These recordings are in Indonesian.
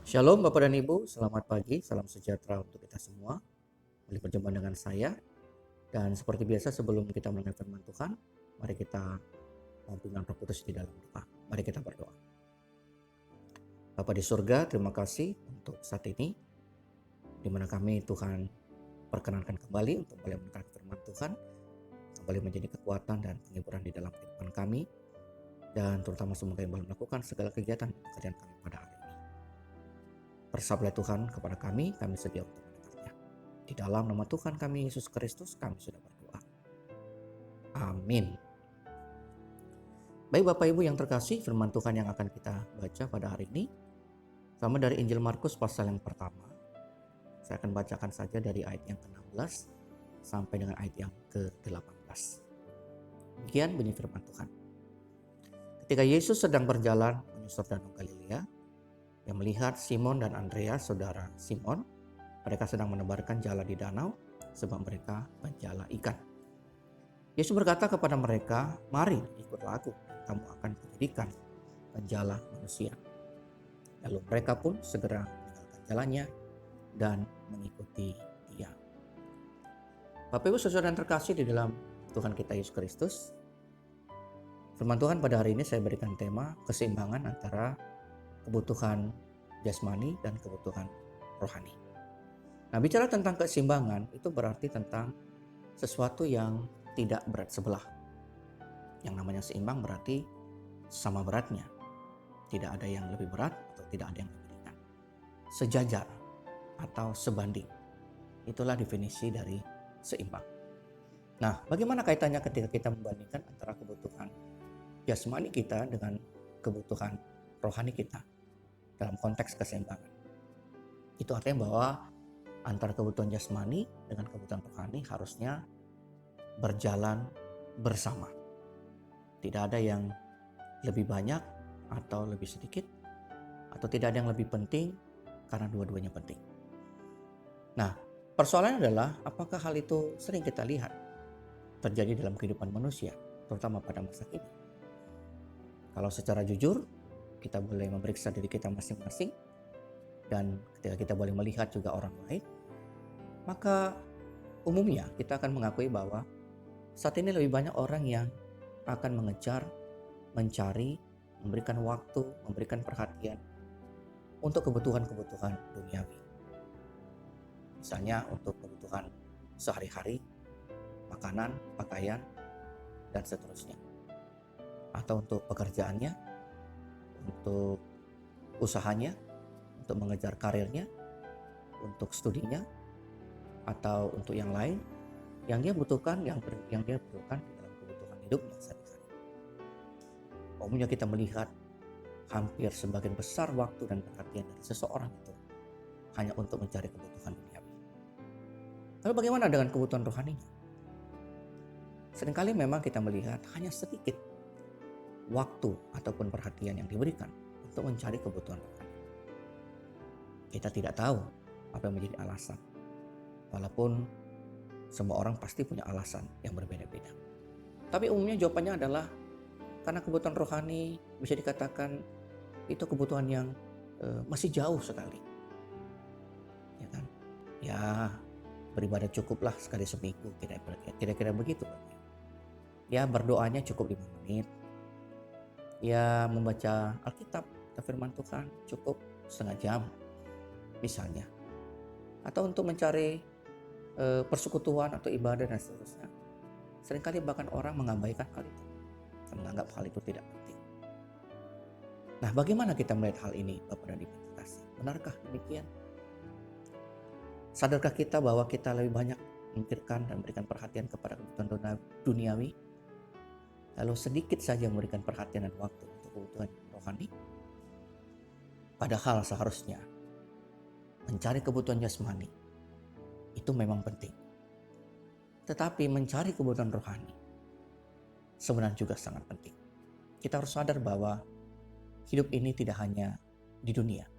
Shalom Bapak dan Ibu, selamat pagi, salam sejahtera untuk kita semua. Kembali berjumpa dengan saya. Dan seperti biasa sebelum kita mendengar firman Tuhan, mari kita pimpinan Roh Kudus di dalam doa. Mari kita berdoa. Bapa di surga, terima kasih untuk saat ini, di mana kami Tuhan perkenankan kembali untuk boleh mendengar firman Tuhan, kembali menjadi kekuatan dan penghiburan di dalam kehidupan kami, dan terutama semoga yang boleh melakukan segala kegiatan pekerjaan kami pada hari ini. Bersabdalah Tuhan kepada kami sedia untuk mendengarnya. Di dalam nama Tuhan kami Yesus Kristus kami sudah berdoa. Amin. Baik Bapak Ibu yang terkasih, firman Tuhan yang akan kita baca pada hari ini sama dari Injil Markus pasal yang pertama. Saya akan bacakan saja dari ayat yang ke-16 sampai dengan ayat yang ke-18. Demikian bunyi firman Tuhan. Ketika Yesus sedang berjalan menyusur danau Galilea, yang melihat Simon dan Andreas, saudara Simon, mereka sedang menebarkan jala di danau sebab mereka penjala ikan. Yesus berkata kepada mereka, "Mari ikutlah aku, kamu akan kujadikan penjala manusia." Lalu mereka pun segera meninggalkan jalannya dan mengikuti Dia. Bapak Ibu saudara yang terkasih di dalam Tuhan kita Yesus Kristus, firman Tuhan pada hari ini saya berikan tema keseimbangan antara kebutuhan jasmani dan kebutuhan rohani. Nah, bicara tentang keseimbangan itu berarti tentang sesuatu yang tidak berat sebelah. Yang namanya seimbang berarti sama beratnya. Tidak ada yang lebih berat atau tidak ada yang lebih ringan. Sejajar atau sebanding. Itulah definisi dari seimbang. Nah, bagaimana kaitannya ketika kita membandingkan antara kebutuhan jasmani kita dengan kebutuhan rohani kita dalam konteks keseimbangan? Itu artinya bahwa antara kebutuhan jasmani dengan kebutuhan rohani harusnya berjalan bersama. Tidak ada yang lebih banyak atau lebih sedikit, atau tidak ada yang lebih penting karena dua-duanya penting. Nah, persoalannya adalah apakah hal itu sering kita lihat terjadi dalam kehidupan manusia, terutama pada masa kini. Kalau secara jujur, kita boleh memeriksa diri kita masing-masing, dan ketika kita boleh melihat juga orang lain, maka umumnya kita akan mengakui bahwa saat ini lebih banyak orang yang akan mengejar, mencari, memberikan waktu, memberikan perhatian untuk kebutuhan-kebutuhan duniawi. Misalnya untuk kebutuhan sehari-hari, makanan, pakaian, dan seterusnya. Atau untuk pekerjaannya, untuk usahanya, untuk mengejar karirnya, untuk studinya, atau untuk yang lain yang dia butuhkan, yang dia butuhkan dalam kebutuhan hidupnya sehari-hari. Umumnya kita melihat hampir sebagian besar waktu dan perhatian dari seseorang itu hanya untuk mencari kebutuhan duniawi. Lalu bagaimana dengan kebutuhan rohaninya? Seringkali memang kita melihat hanya sedikit waktu ataupun perhatian yang diberikan untuk mencari kebutuhan rohani. Kita tidak tahu apa yang menjadi alasan. Walaupun semua orang pasti punya alasan yang berbeda-beda. Tapi umumnya jawabannya adalah karena kebutuhan rohani bisa dikatakan itu kebutuhan yang masih jauh sekali. Ya kan? Ya, beribadah cukuplah sekali seminggu, kira-kira begitu. Ya, berdoanya cukup 5 menit. Ya, membaca Alkitab atau firman Tuhan cukup setengah jam misalnya. Atau untuk mencari persekutuan atau ibadah dan seterusnya. Seringkali bahkan orang mengabaikan hal itu dan menganggap hal itu tidak penting. Nah, bagaimana kita melihat hal ini, Bapak dan Ibu terkasih? Benarkah demikian? Sadarkah kita bahwa kita lebih banyak memikirkan dan memberikan perhatian kepada kebutuhan duniawi, lalu sedikit saja memberikan perhatian dan waktu untuk kebutuhan rohani? Padahal seharusnya mencari kebutuhan jasmani itu memang penting. Tetapi mencari kebutuhan rohani sebenarnya juga sangat penting. Kita harus sadar bahwa hidup ini tidak hanya di dunia.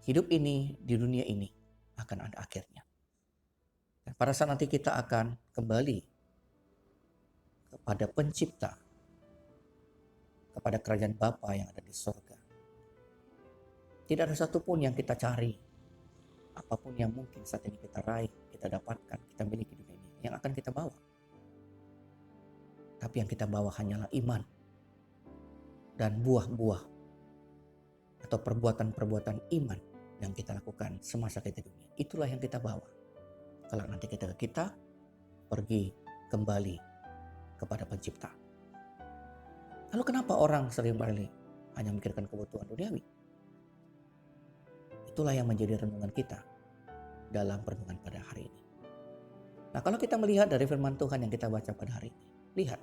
Hidup ini di dunia ini akan ada akhirnya. Dan pada saat nanti kita akan kembali kepada Pencipta, kepada kerajaan Bapa yang ada di surga. Tidak ada satupun yang kita cari, apapun yang mungkin saat ini kita raih, kita dapatkan, kita miliki di dunia ini, yang akan kita bawa. Tapi yang kita bawa hanyalah iman dan buah-buah atau perbuatan-perbuatan iman yang kita lakukan semasa kita di dunia. Itulah yang kita bawa. Kalau nanti kita pergi kembali kepada Pencipta. Lalu kenapa orang seringkali hanya memikirkan kebutuhan duniawi? Itulah yang menjadi renungan kita dalam renungan pada hari ini. Nah, kalau kita melihat dari firman Tuhan yang kita baca pada hari ini, lihat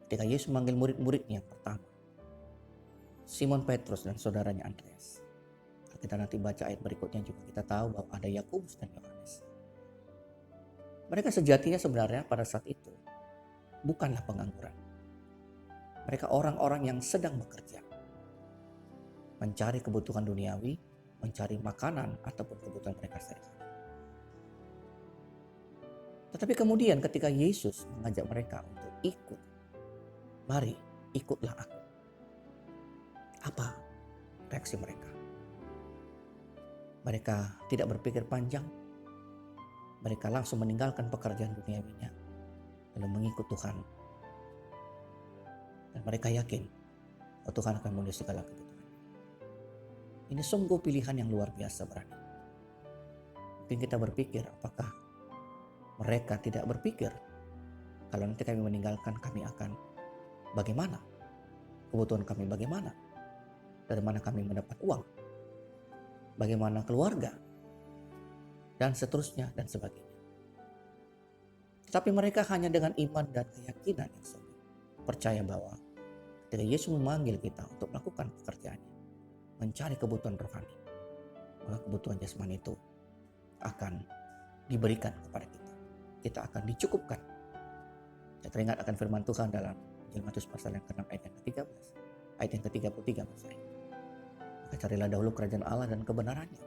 ketika Yesus memanggil murid-muridnya yang pertama, Simon Petrus dan saudaranya Andreas. Kalau kita nanti baca ayat berikutnya juga kita tahu bahwa ada Yakobus dan Yohanes. Mereka sejatinya sebenarnya pada saat itu bukanlah pengangguran. Mereka orang-orang yang sedang bekerja, mencari kebutuhan duniawi, mencari makanan ataupun kebutuhan mereka sehari-hari. Tetapi kemudian ketika Yesus mengajak mereka untuk ikut, mari ikutlah aku. Apa reaksi mereka? Mereka tidak berpikir panjang. Mereka langsung meninggalkan pekerjaan duniawinya, lalu mengikut Tuhan. Dan mereka yakin bahwa Tuhan akan memenuhi segala kebutuhan. Ini sungguh pilihan yang luar biasa berani. Mungkin kita berpikir, apakah mereka tidak berpikir kalau nanti kami meninggalkan, kami akan bagaimana? Kebutuhan kami bagaimana? Dari mana kami mendapat uang? Bagaimana keluarga? Dan seterusnya dan sebagainya. Tetapi mereka hanya dengan iman dan keyakinan yang sungguh percaya bahwa ketika Yesus memanggil kita untuk melakukan pekerjaannya, mencari kebutuhan rohani, maka kebutuhan jasmani itu akan diberikan kepada kita. Kita akan dicukupkan. Saya teringat akan firman Tuhan dalam Injil Matius pasal yang ke-6 ayat yang ke-13. Ayat yang ke-33 maksud saya. Maka carilah dahulu kerajaan Allah dan kebenarannya.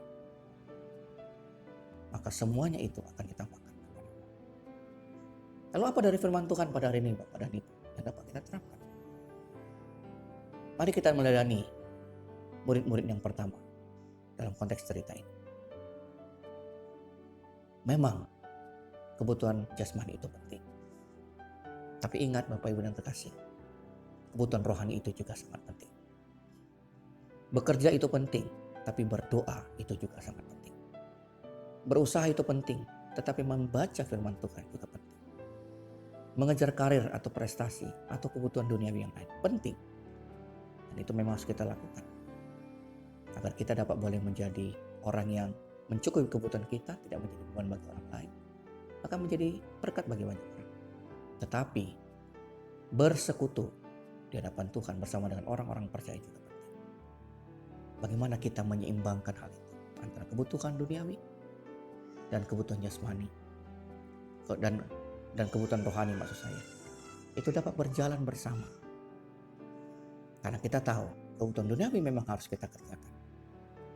Maka semuanya itu akan ditambahkan. Lalu apa dari firman Tuhan pada hari ini Bapak dan Ibu yang dapat kita terapkan? Mari kita meladani murid-murid yang pertama dalam konteks cerita ini. Memang kebutuhan jasmani itu penting. Tapi ingat Bapak Ibu yang terkasih, kebutuhan rohani itu juga sangat penting. Bekerja itu penting, tapi berdoa itu juga sangat penting. Berusaha itu penting, tetapi membaca firman Tuhan juga penting. Mengejar karir atau prestasi atau kebutuhan duniawi yang lain penting. Dan itu memang harus kita lakukan. Agar kita dapat boleh menjadi orang yang mencukupi kebutuhan kita, tidak menjadi beban bagi orang lain. Akan menjadi berkat bagi banyak orang. Tetapi bersekutu di hadapan Tuhan bersama dengan orang-orang percaya juga penting. Bagaimana kita menyeimbangkan hal itu antara kebutuhan duniawi dan kebutuhan jasmani dan kebutuhan rohani maksud saya. Itu dapat berjalan bersama. Karena kita tahu kebutuhan duniawi memang harus kita kerjakan.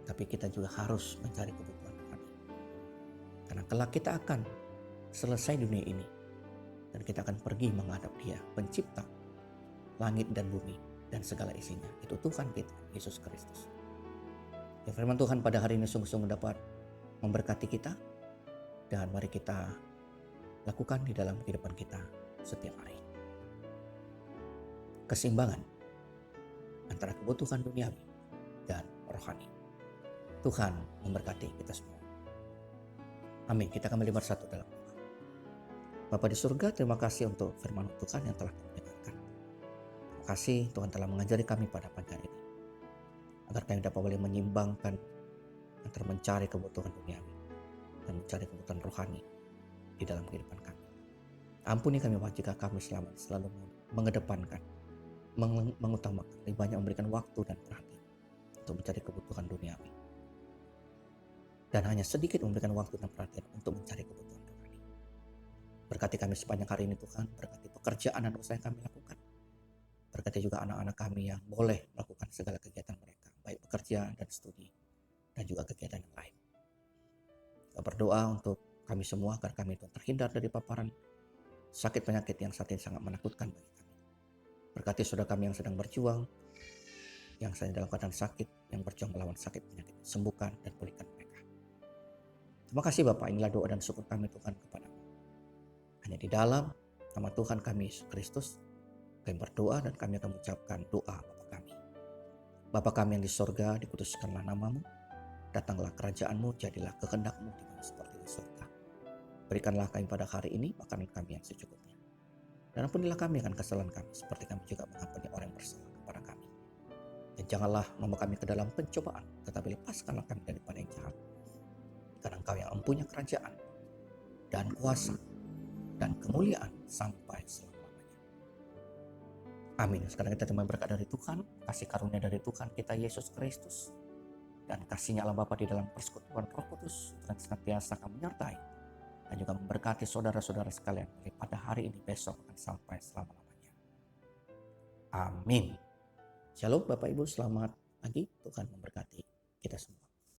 Tapi kita juga harus mencari kebutuhan rohani. Karena kelak kita akan selesai dunia ini. Dan kita akan pergi menghadap Dia, Pencipta langit dan bumi dan segala isinya. Itu Tuhan kita, Yesus Kristus. Ya, firman Tuhan pada hari ini sungguh-sungguh dapat memberkati kita. Dan mari kita lakukan di dalam kehidupan kita setiap hari. Keseimbangan antara kebutuhan duniawi dan rohani. Tuhan memberkati kita semua. Amin. Kita kembali bersatu dalam doa. Bapa di surga, terima kasih untuk firman Tuhan yang telah kami dengarkan. Terima kasih Tuhan telah mengajari kami pada pagi hari ini. Agar kami dapat boleh menyimbangkan antara mencari kebutuhan duniawi dan mencari kebutuhan rohani di dalam kehidupan kami. Ampuni kami jika kami selalu mengedepankan, mengutamakan, lebih banyak memberikan waktu dan perhatian untuk mencari kebutuhan duniawi. Dan hanya sedikit memberikan waktu dan perhatian untuk mencari kebutuhan rohani. Berkati kami sepanjang hari ini Tuhan, berkati pekerjaan dan usaha yang kami lakukan. Berkati juga anak-anak kami yang boleh melakukan segala kegiatan mereka, baik bekerja dan studi, dan juga kegiatan yang lain. Kita berdoa untuk kami semua agar kami itu terhindar dari paparan sakit penyakit yang saat ini sangat menakutkan bagi kami. Berkati saudara kami yang sedang berjuang yang sedang dalam keadaan sakit, yang berjuang melawan sakit penyakit, sembuhkan dan pulihkan mereka. Terima kasih Bapak, inilah doa dan syukur kami Tuhan kepadamu. Hanya di dalam nama Tuhan kami Yesus Kristus, kami berdoa dan kami akan mengucapkan doa Bapa kami. Bapa kami yang di sorga, dikuduskanlah namamu, datanglah kerajaanmu, jadilah kehendakmu di bumi seperti di surga. Berikanlah kami pada hari ini makanan kami yang secukupnya. Dan ampunilah kami akan kesalahan kami, seperti kami juga mengampuni orang yang bersalah kepada kami. Dan janganlah membawa kami ke dalam pencobaan, tetapi lepaskanlah kami daripada yang jahat. Karena Engkau yang mempunyai kerajaan, dan kuasa, dan kemuliaan sampai selama-lamanya. Amin. Sekarang kita terima berkat dari Tuhan, kasih karunia dari Tuhan kita Yesus Kristus, dan kasihnya Allah Bapa di dalam persekutuan Roh Kudus, dan senantiasa akan menyertai dan juga memberkati saudara-saudara sekalian mulai pada hari ini, besok, dan sampai selama-lamanya. Amin. Shalom Bapak Ibu, selamat pagi, Tuhan memberkati.